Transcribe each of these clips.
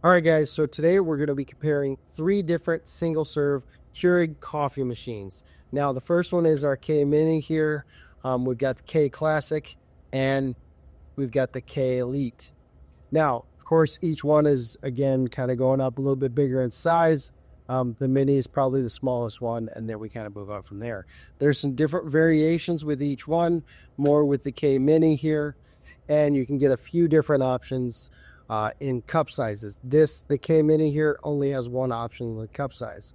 All right, guys, so today we're going to be comparing three different single serve Keurig coffee machines. Now, the first one is our K Mini here. We've got the K Classic and we've got the K Elite. Now, of course, each one is, again, kind of going up a little bit bigger in size. The Mini is probably the smallest one, and then we kind of move up from there. There's some different variations with each one, more with the K Mini here, and you can get a few different options in cup sizes. The K Mini here only has one option in the cup size.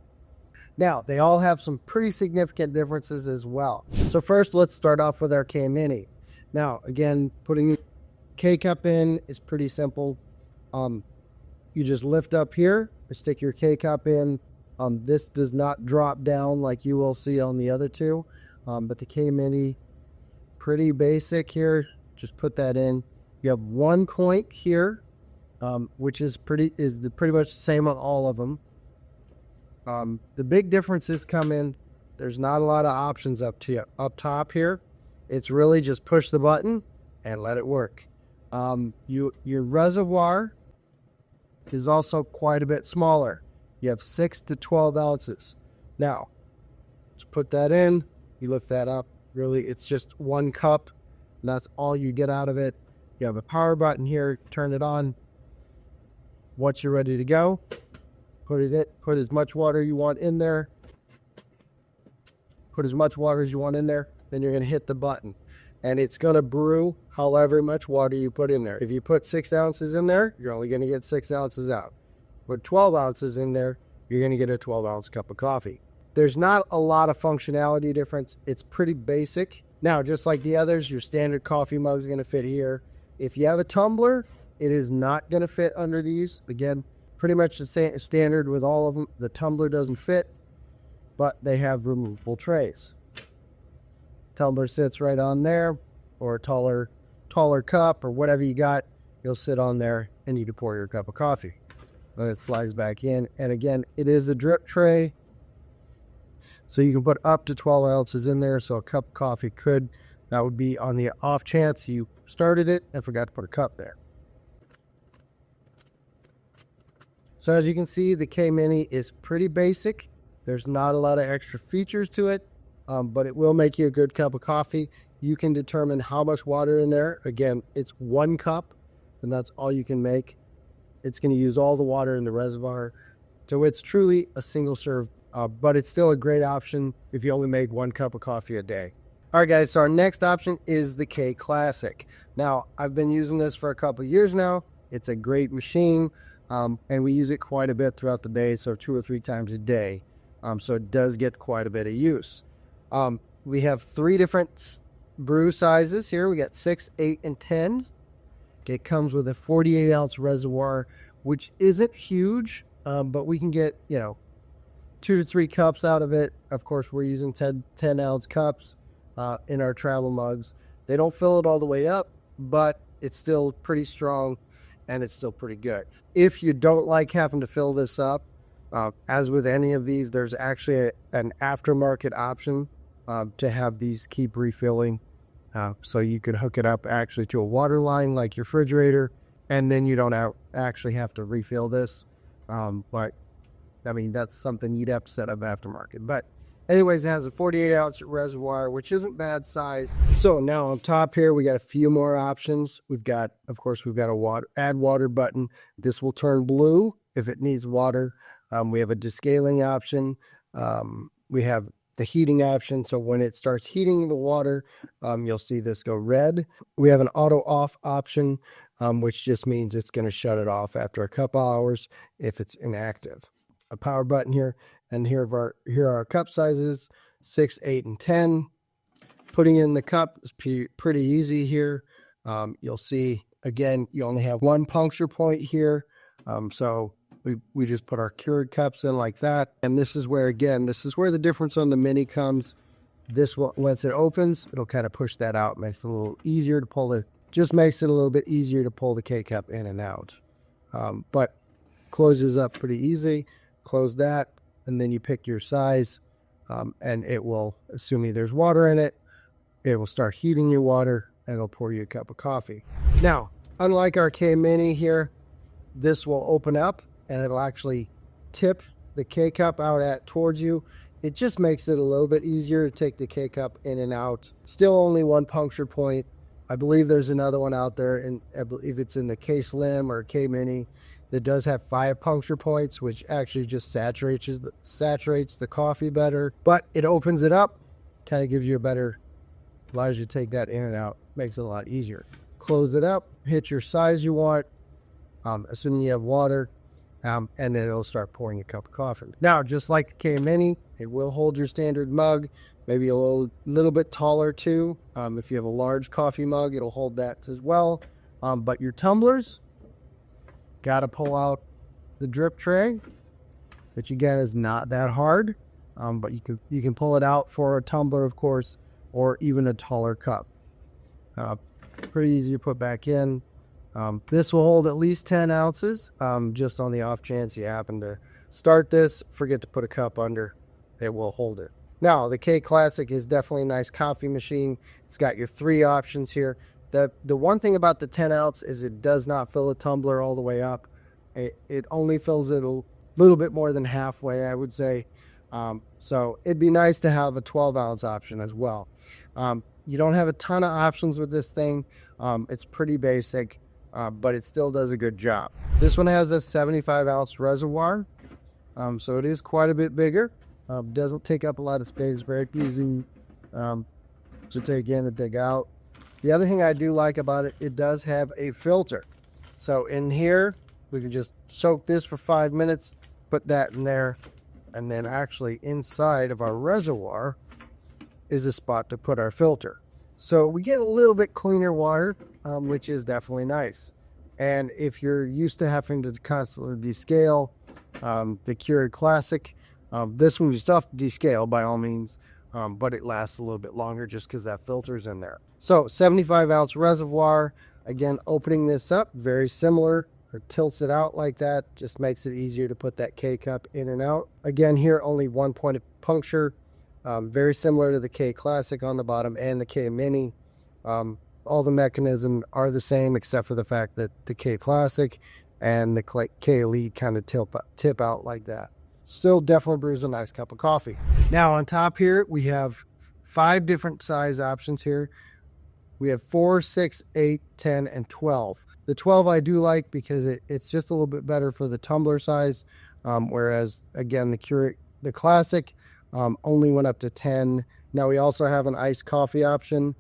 Now, they all have some pretty significant differences as well. So first, let's start off with our K Mini. Now, again, putting K cup in is pretty simple. You just lift up here, stick your K cup in. This does not drop down like you will see on the other two, but the K Mini, pretty basic here. Just put that in. You have one point here, which is pretty much the same on all of them. The big differences come in. There's not a lot of options up top here. It's really just push the button and let it work. Your reservoir is also quite a bit smaller. You have 6 to 12 ounces. Now, let's put that in. You lift that up. Really, it's just one cup, and that's all you get out of it. You have a power button here. Turn it on. Once you're ready to go, put as much water you want in there. Put as much water as you want in there. Then you're going to hit the button, and it's going to brew however much water you put in there. If you put 6 ounces in there, you're only going to get 6 ounces out. Put 12 ounces in there, you're going to get a 12-ounce cup of coffee. There's not a lot of functionality difference. It's pretty basic. Now, just like the others, your standard coffee mug is going to fit here. If you have a tumbler, it is not going to fit under these. Again, pretty much the same standard with all of them. The tumbler doesn't fit, but they have removable trays. Tumbler sits right on there, or a taller cup, or whatever you got, you'll sit on there and you can pour your cup of coffee. Then it slides back in, and again, it is a drip tray, so you can put up to 12 ounces in there. So a cup of coffee that would be on the off chance you started it and forgot to put a cup there. So as you can see, the K Mini is pretty basic. There's not a lot of extra features to it, but it will make you a good cup of coffee. You can determine how much water in there. Again, it's one cup, and that's all you can make. It's going to use all the water in the reservoir. So it's truly a single serve, but it's still a great option if you only make one cup of coffee a day. All right, guys, so our next option is the K Classic. Now, I've been using this for a couple of years now. It's a great machine, and we use it quite a bit throughout the day, so 2 or 3 times a day. So it does get quite a bit of use. We have 3 different brew sizes here. We got 6, 8, and 10. It comes with a 48-ounce reservoir, which isn't huge, but we can get, 2 to 3 cups out of it. Of course, we're using 10-ounce cups in our travel mugs. They don't fill it all the way up, but it's still pretty strong, and it's still pretty good. If you don't like having to fill this up, as with any of these, there's actually an aftermarket option to have these keep refilling. So you could hook it up actually to a water line like your refrigerator, and then you don't actually have to refill this. But I mean, that's something you'd have to set up aftermarket. But anyways, it has a 48-ounce reservoir, which isn't bad size. So now on top here, we got a few more options. We've got a add water button. This will turn blue if it needs water. We have a descaling option. We have the heating option, so when it starts heating the water, you'll see this go red. We have an auto off option, which just means it's going to shut it off after a couple hours if it's inactive. A power button here, and here are our cup sizes: 6, 8, and 10. Putting in the cup is pretty easy here. You'll see, again, you only have one puncture point here, so we just put our Keurig cups in like that. And this is where the difference on the Mini comes. Once it opens, it'll kind of push that out. Makes it a little easier to pull it. Just makes it a little bit easier to pull the K cup in and out. But closes up pretty easy. Close that, and then you pick your size, and it will, assuming there's water in it, it will start heating your water, and it'll pour you a cup of coffee. Now, unlike our K Mini here, this will open up and it'll actually tip the K-cup out towards you. It just makes it a little bit easier to take the K-cup in and out. Still only one puncture point. I believe there's another one out there, and I believe it's in the K-Slim or K-Mini that does have 5 puncture points, which actually just saturates the coffee better. But it opens it up, kind of gives you allows you to take that in and out, makes it a lot easier. Close it up, hit your size you want, assuming you have water, and then it'll start pouring a cup of coffee. Now, just like the K-Mini, it will hold your standard mug, maybe a little bit taller too. If you have a large coffee mug, it'll hold that as well. But your tumblers, got to pull out the drip tray, which again is not that hard, but you can pull it out for a tumbler, of course, or even a taller cup. Pretty easy to put back in. This will hold at least 10 ounces, just on the off chance you happen to start this, forget to put a cup under, it will hold it. Now, the K Classic is definitely a nice coffee machine. It's got your 3 options here. The one thing about the 10 ounce is it does not fill a tumbler all the way up. It only fills it a little bit more than halfway, I would say. So it'd be nice to have a 12 ounce option as well. You don't have a ton of options with this thing. It's pretty basic, but it still does a good job. This one has a 75 ounce reservoir, so it is quite a bit bigger. Doesn't take up a lot of space, very easy to take in and take out. The other thing I do like about it, it does have a filter. So in here, we can just soak this for 5 minutes, put that in there, and then actually inside of our reservoir is a spot to put our filter. So we get a little bit cleaner water, which is definitely nice. And if you're used to having to constantly descale the Keurig Classic, this one you still have to descale by all means, but it lasts a little bit longer just because that filter's in there. So 75 ounce reservoir, again, opening this up, very similar. It tilts it out like that, just makes it easier to put that K-cup in and out. Again, here only 1 point of puncture, very similar to the K Classic on the bottom and the K Mini. All the mechanisms are the same except for the fact that the K Classic and the K Elite kind of tip out like that. Still definitely brews a nice cup of coffee. Now on top here, we have 5 different size options here. We have 4, 6, 8, 10, and 12. The 12 I do like because it's just a little bit better for the tumbler size, whereas again the Classic only went up to 10. Now we also have an iced coffee option.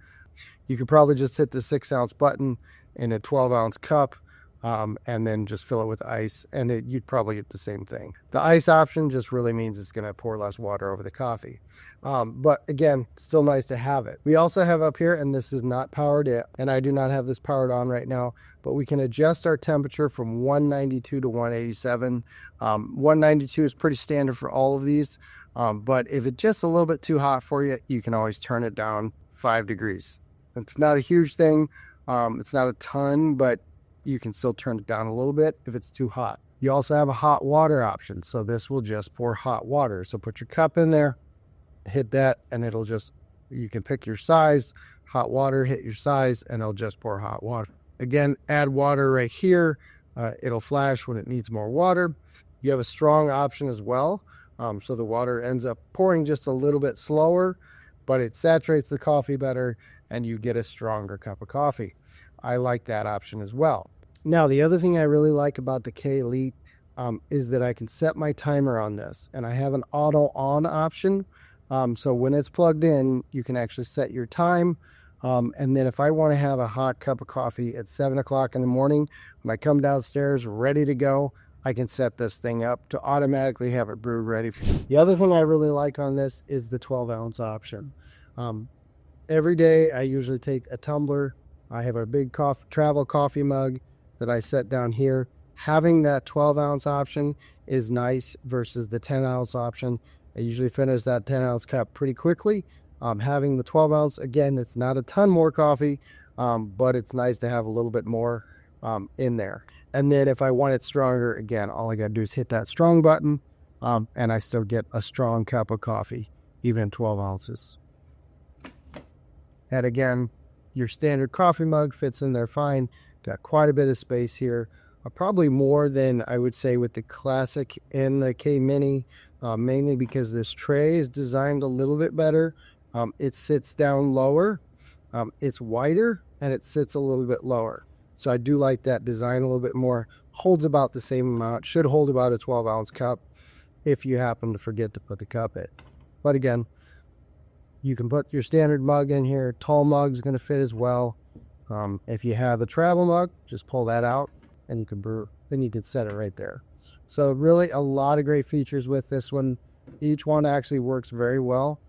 You could probably just hit the 6 ounce button in a 12 ounce cup, and then just fill it with ice, and you'd probably get the same thing. The ice option just really means it's going to pour less water over the coffee. But again, still nice to have it. We also have up here, and this is not powered yet, and I do not have this powered on right now, but we can adjust our temperature from 192 to 187. 192 is pretty standard for all of these, but if it's just a little bit too hot for you, you can always turn it down 5 degrees. It's not a huge thing. It's not a ton, but you can still turn it down a little bit if it's too hot. You also have a hot water option, so this will just pour hot water. So put your cup in there, hit that, and you can pick your size, hot water, hit your size, and it'll just pour hot water. Again, add water right here. It'll flash when it needs more water. You have a strong option as well, so the water ends up pouring just a little bit slower, but it saturates the coffee better, and you get a stronger cup of coffee. I like that option as well. Now, the other thing I really like about the K Elite is that I can set my timer on this, and I have an auto on option. So when it's plugged in, you can actually set your time. And then if I want to have a hot cup of coffee at 7 o'clock in the morning, when I come downstairs ready to go, I can set this thing up to automatically have it brewed ready. The other thing I really like on this is the 12 ounce option. Every day I usually take a tumbler. I have a big travel coffee mug that I set down here. Having that 12 ounce option is nice versus the 10 ounce option. I usually finish that 10 ounce cup pretty quickly. Having the 12 ounce, again, it's not a ton more coffee, but it's nice to have a little bit more in there. And then if I want it stronger, again, all I got to do is hit that strong button, and I still get a strong cup of coffee, even 12 ounces. And again, your standard coffee mug fits in there fine. Got quite a bit of space here. Probably more than I would say with the Classic and the K Mini, mainly because this tray is designed a little bit better. It sits down lower, it's wider, and it sits a little bit lower. So I do like that design a little bit more. Holds about the same amount, should hold about a 12-ounce cup if you happen to forget to put the cup in. But again, you can put your standard mug in here. Tall mug is going to fit as well. If you have the travel mug, just pull that out and you can brew. Then you can set it right there. So really a lot of great features with this one. Each one actually works very well.